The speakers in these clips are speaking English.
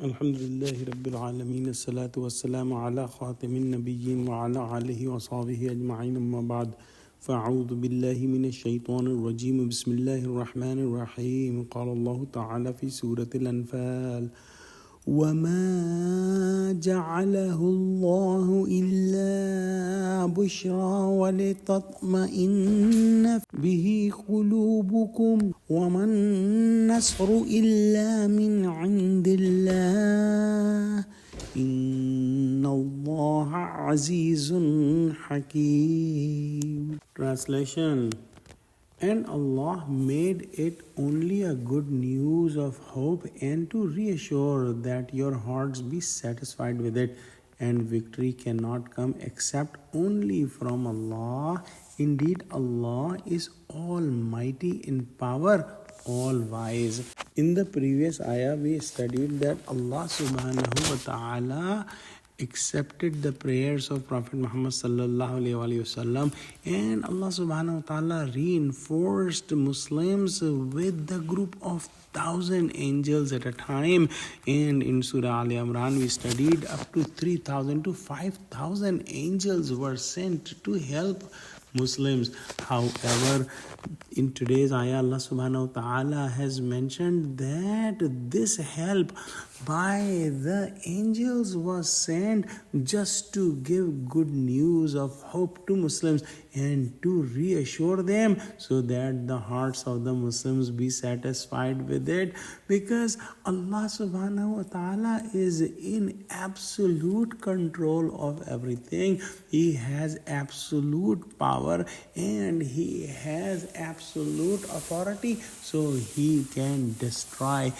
Alhamdulillahi Rabbil Alameen, as-salatu was-salamu ala khatamin nabiyyin wa ala alihi wa sahbihi ajma'in, amma ba'd. Fa'udhu billahi minash shaitanir rajim, bismillahir rahmanir rahim. Qala Allahu ta'ala fi Surah Al-Anfal, وَمَا جَعَلَهُ اللَّهُ إِلَّا بُشْرَى وَلِتَطْمَئِنَّ بِهِ قُلُوبُكُمْ وَمَا النَّصْرُ إِلَّا مِنْ عِنْدِ اللَّهِ إِنَّ اللَّهَ عَزِيزٌ حَكِيمٌ. Translation: And Allah made it only a good news of hope and to reassure that your hearts be satisfied with it, and victory cannot come except only from Allah. Indeed, Allah is almighty in power, all wise. In the previous ayah, we studied that Allah subhanahu wa ta'ala accepted the prayers of Prophet Muhammad sallallahu alaihi wasallam, and Allah subhanahu wa ta'ala reinforced Muslims with the group of 1,000 angels at a time. And in Surah Al-Anfal we studied up to 3,000 to 5,000 angels were sent to help Muslims. However, in today's ayah, Allah subhanahu wa ta'ala has mentioned that this help by the angels was sent just to give good news of hope to Muslims and to reassure them so that the hearts of the Muslims be satisfied with it, because Allah subhanahu wa ta'ala is in absolute control of everything. He has absolute power and He has absolute authority, so He can destroy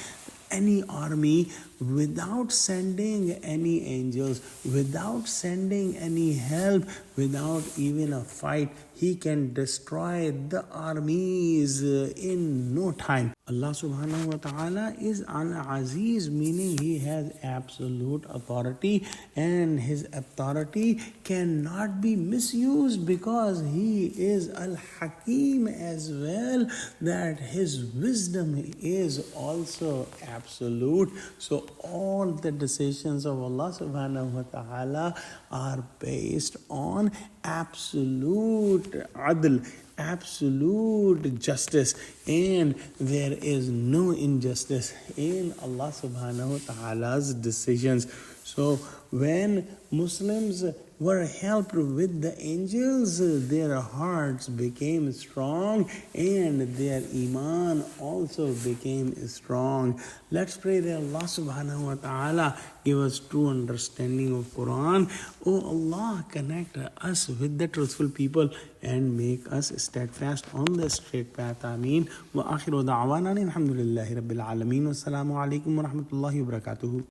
any army without sending any angels, without sending any help, without even a fight. He can destroy the armies in no time. Allah subhanahu wa ta'ala is Al-Aziz, meaning He has absolute authority, and His authority cannot be misused because He is Al-Hakim as well, that His wisdom is also absolute. So all the decisions of Allah subhanahu wa ta'ala are based on absolute adl, absolute justice, and there is no injustice in Allah subhanahu wa ta'ala's decisions. So when Muslims were helped with the angels, their hearts became strong and their iman also became strong. Let's pray that Allah subhanahu wa ta'ala give us true understanding of Quran. Oh Allah, connect us with the truthful people and make us steadfast on the straight path. Ameen. Wa akhiru da'wana alhamdulillahi rabbil alameen. Wassalamu alaikum wa rahmatullahi wa barakatuhu.